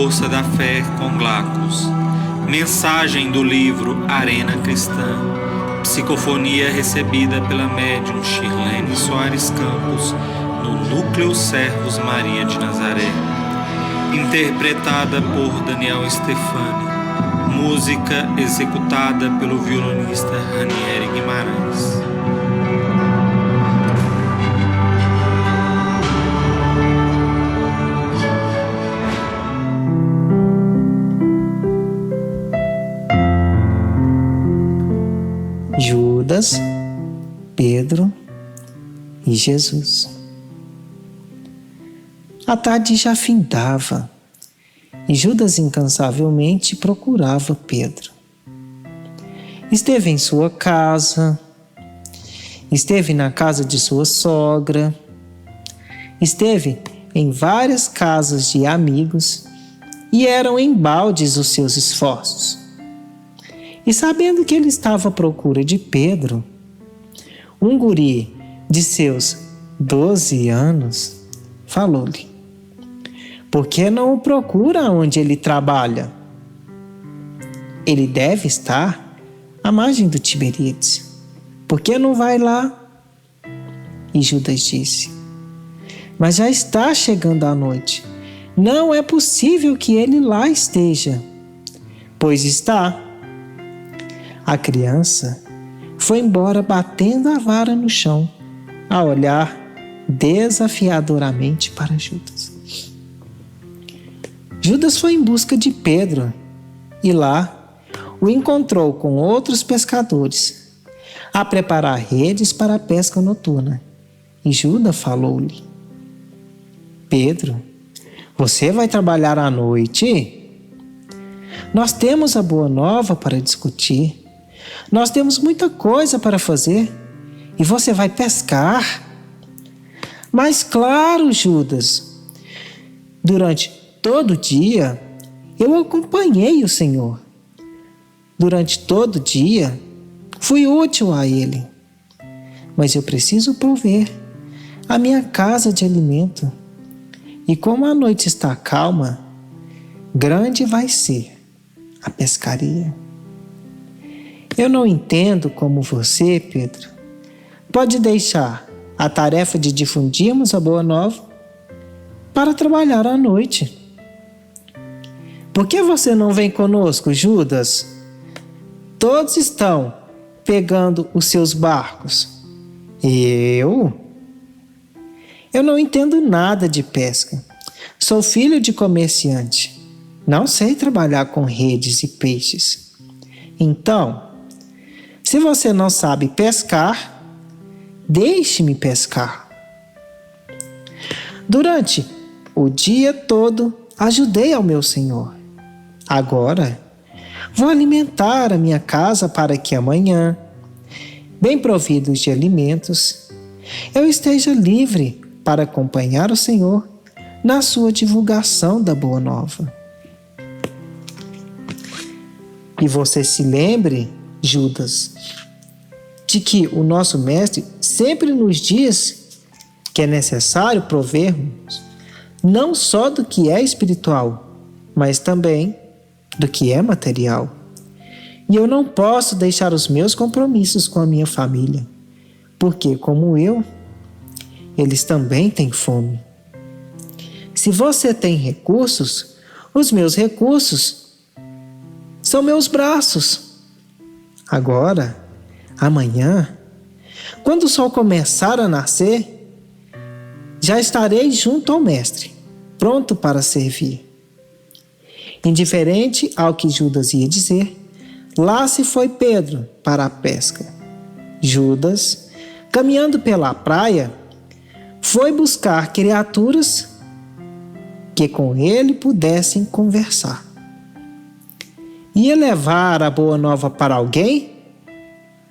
força da fé com Glacos. Mensagem do livro Arena Cristã. Psicofonia recebida pela médium Shirlene Soares Campos no Núcleo Servos Maria de Nazaré. Interpretada por Daniel Stefani. Música executada pelo violonista Ranieri Guimarães. Judas, Pedro e Jesus. A tarde já findava e Judas incansavelmente procurava Pedro. Esteve em sua casa, esteve na casa de sua sogra, esteve em várias casas de amigos e eram embaldes os seus esforços. E sabendo que ele estava à procura de Pedro, um guri de seus 12 anos falou-lhe: por que não o procura onde ele trabalha? Ele deve estar à margem do Tiberíades. Por que não vai lá? E Judas disse: mas já está chegando a noite. Não é possível que ele lá esteja. Pois está. A criança foi embora batendo a vara no chão, a olhar desafiadoramente para Judas. Judas foi em busca de Pedro e lá o encontrou com outros pescadores a preparar redes para a pesca noturna. E Judas falou-lhe: Pedro, você vai trabalhar à noite? Nós temos a boa nova para discutir. Nós temos muita coisa para fazer e você vai pescar? Mas claro, Judas, durante todo o dia eu acompanhei o Senhor. Durante todo o dia fui útil a Ele. Mas eu preciso prover a minha casa de alimento. E como a noite está calma, grande vai ser a pescaria. Eu não entendo como você, Pedro, pode deixar a tarefa de difundirmos a Boa Nova para trabalhar à noite. Por que você não vem conosco, Judas? Todos estão pegando os seus barcos. Eu não entendo nada de pesca. Sou filho de comerciante. Não sei trabalhar com redes e peixes. Então, se você não sabe pescar, deixe-me pescar. Durante o dia todo, ajudei ao meu Senhor. Agora, vou alimentar a minha casa para que amanhã, bem providos de alimentos, eu esteja livre para acompanhar o Senhor na sua divulgação da Boa Nova. E você se lembre, Judas, de que o nosso Mestre sempre nos diz que é necessário provermos não só do que é espiritual, mas também do que é material. E eu não posso deixar os meus compromissos com a minha família, porque, como eu, eles também têm fome. Se você tem recursos, os meus recursos são meus braços. Agora, amanhã, quando o sol começar a nascer, já estarei junto ao Mestre, pronto para servir. Indiferente ao que Judas ia dizer, lá se foi Pedro para a pesca. Judas, caminhando pela praia, foi buscar criaturas que com ele pudessem conversar. Ia levar a Boa Nova para alguém?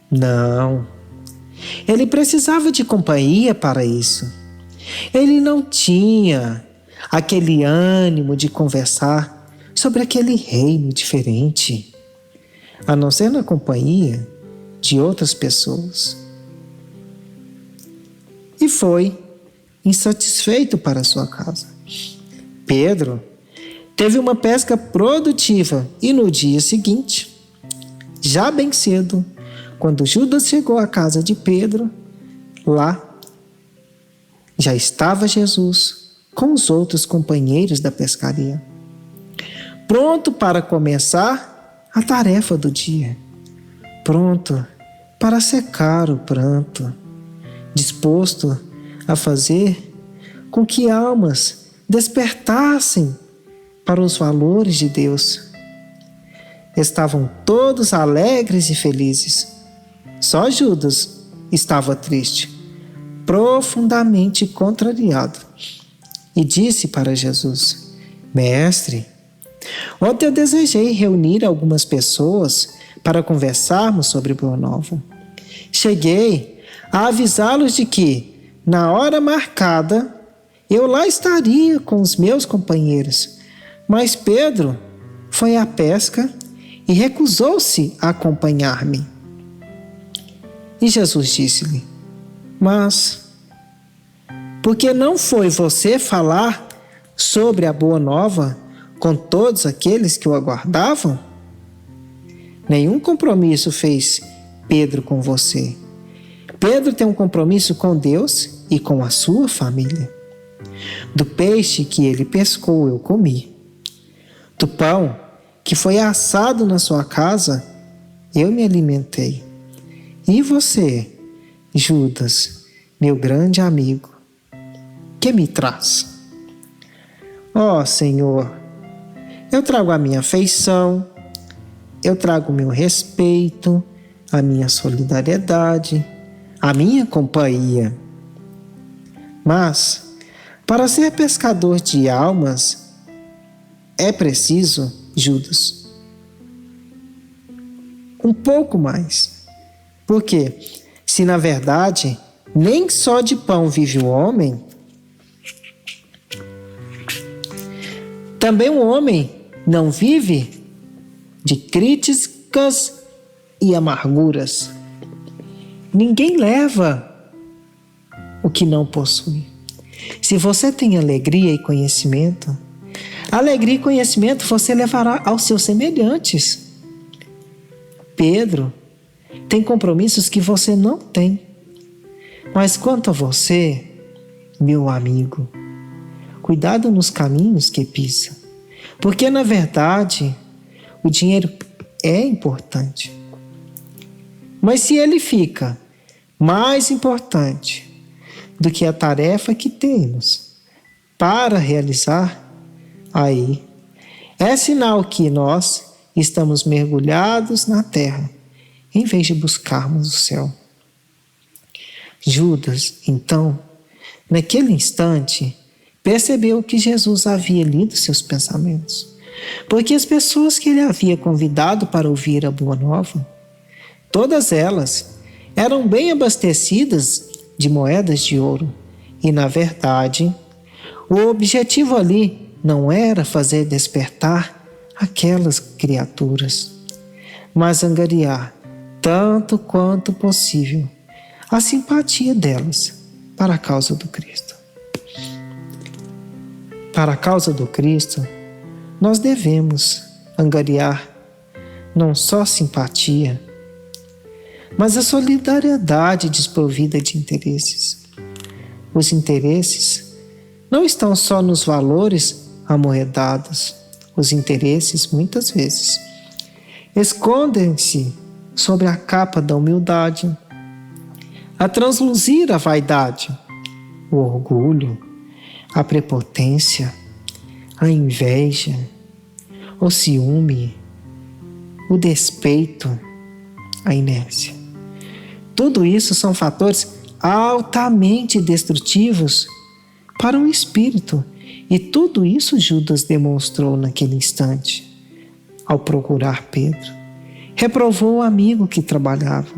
Não. Ele precisava de companhia para isso. Ele não tinha aquele ânimo de conversar sobre aquele reino diferente, a não ser na companhia de outras pessoas. E foi insatisfeito para sua casa. Pedro Teve uma pesca produtiva e no dia seguinte, já bem cedo, quando Judas chegou à casa de Pedro, lá já estava Jesus com os outros companheiros da pescaria, pronto para começar a tarefa do dia, pronto para secar o pranto, disposto a fazer com que almas despertassem para os valores de Deus. Estavam todos alegres e felizes. Só Judas estava triste, profundamente contrariado, e disse para Jesus: Mestre, ontem eu desejei reunir algumas pessoas para conversarmos sobre Boa Nova. Cheguei a avisá-los de que, na hora marcada, eu lá estaria com os meus companheiros, mas Pedro foi à pesca e recusou-se a acompanhar-me. E Jesus disse-lhe: Mas, por que não foi você falar sobre a Boa Nova com todos aqueles que o aguardavam? Nenhum compromisso fez Pedro com você. Pedro tem um compromisso com Deus e com a sua família. Do peixe que ele pescou eu comi. Do pão que foi assado na sua casa eu me alimentei. E você, Judas, meu grande amigo, que me traz? Ó Senhor, eu trago a minha afeição, eu trago o meu respeito, a minha solidariedade, a minha companhia. Mas, para ser pescador de almas, é preciso, Judas, um pouco mais. Porque, se na verdade nem só de pão vive o homem, também o homem não vive de críticas e amarguras. Ninguém leva o que não possui. Se você tem alegria e conhecimento, alegria e conhecimento você levará aos seus semelhantes. Pedro tem compromissos que você não tem. Mas quanto a você, meu amigo, cuidado nos caminhos que pisa. Porque, na verdade, o dinheiro é importante. Mas se ele fica mais importante do que a tarefa que temos para realizar, aí é sinal que nós estamos mergulhados na terra, em vez de buscarmos o céu. Judas, então, naquele instante, percebeu que Jesus havia lido seus pensamentos, porque as pessoas que ele havia convidado para ouvir a Boa Nova, todas elas eram bem abastecidas de moedas de ouro, e, na verdade, o objetivo ali não era fazer despertar aquelas criaturas, mas angariar, tanto quanto possível, a simpatia delas para a causa do Cristo. Para a causa do Cristo, nós devemos angariar não só simpatia, mas a solidariedade desprovida de interesses. Os interesses não estão só nos valores amoedados. Os interesses, muitas vezes, escondem-se sobre a capa da humildade, a transluzir a vaidade, o orgulho, a prepotência, a inveja, o ciúme, o despeito, a inércia. Tudo isso são fatores altamente destrutivos para o espírito, e tudo isso Judas demonstrou naquele instante, ao procurar Pedro. Reprovou o amigo que trabalhava,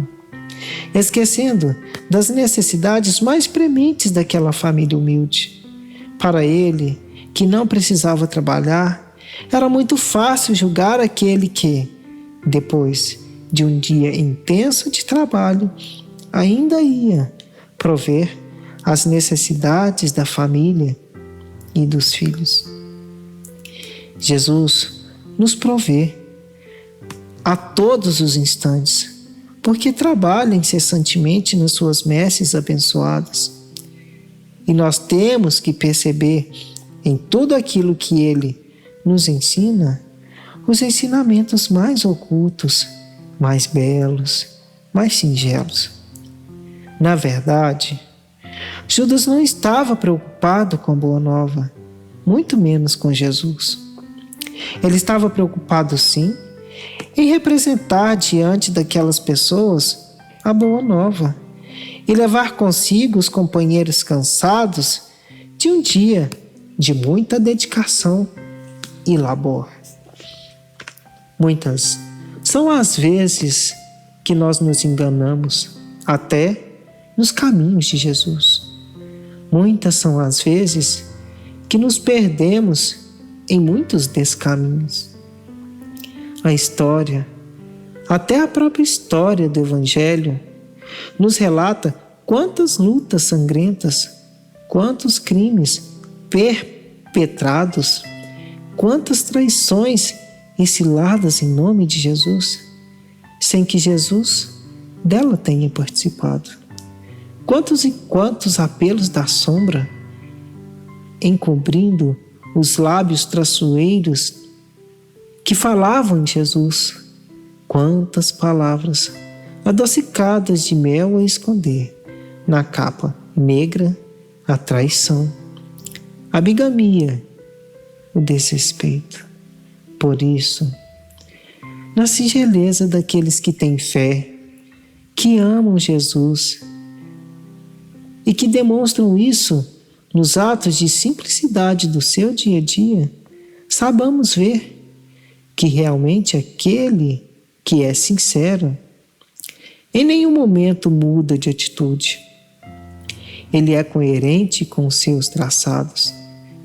esquecendo das necessidades mais prementes daquela família humilde. Para ele, que não precisava trabalhar, era muito fácil julgar aquele que, depois de um dia intenso de trabalho, ainda ia prover as necessidades da família e dos filhos. Jesus nos provê a todos os instantes, porque trabalha incessantemente nas suas messes abençoadas. E nós temos que perceber em tudo aquilo que Ele nos ensina os ensinamentos mais ocultos, mais belos, mais singelos. Na verdade, Judas não estava preocupado com a Boa Nova, muito menos com Jesus. Ele estava preocupado, sim, em representar diante daquelas pessoas a Boa Nova e levar consigo os companheiros cansados de um dia de muita dedicação e labor. Muitas são as vezes que nós nos enganamos até nos caminhos de Jesus. Muitas são as vezes que nos perdemos em muitos descaminhos. A história, até a própria história do Evangelho, nos relata quantas lutas sangrentas, quantos crimes perpetrados, quantas traições e ciladas em nome de Jesus, sem que Jesus dela tenha participado. Quantos e quantos apelos da sombra, encobrindo os lábios traiçoeiros que falavam em Jesus. Quantas palavras adocicadas de mel a esconder na capa negra a traição, a bigamia, o desrespeito. Por isso, na singeleza daqueles que têm fé, que amam Jesus e que demonstram isso nos atos de simplicidade do seu dia a dia, saibamos ver que realmente aquele que é sincero em nenhum momento muda de atitude. Ele é coerente com seus traçados,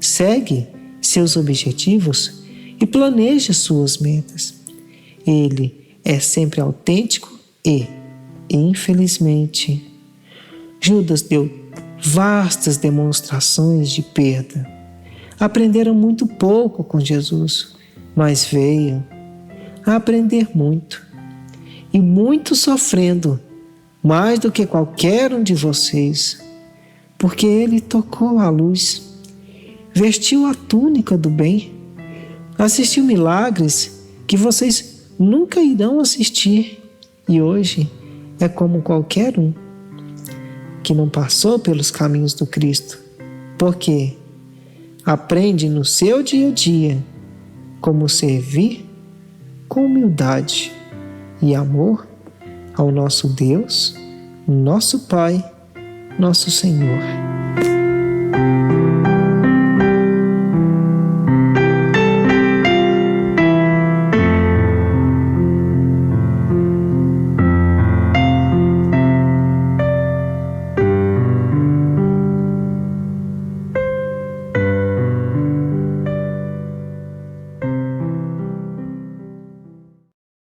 segue seus objetivos e planeja suas metas. Ele é sempre autêntico e, infelizmente, Judas deu vastas demonstrações de perda. Aprenderam muito pouco com Jesus, mas veio a aprender muito. E muito sofrendo, mais do que qualquer um de vocês, porque ele tocou a luz, vestiu a túnica do bem, assistiu milagres que vocês nunca irão assistir, e hoje é como qualquer um que não passou pelos caminhos do Cristo, porque aprende no seu dia a dia como servir com humildade e amor ao nosso Deus, nosso Pai, nosso Senhor.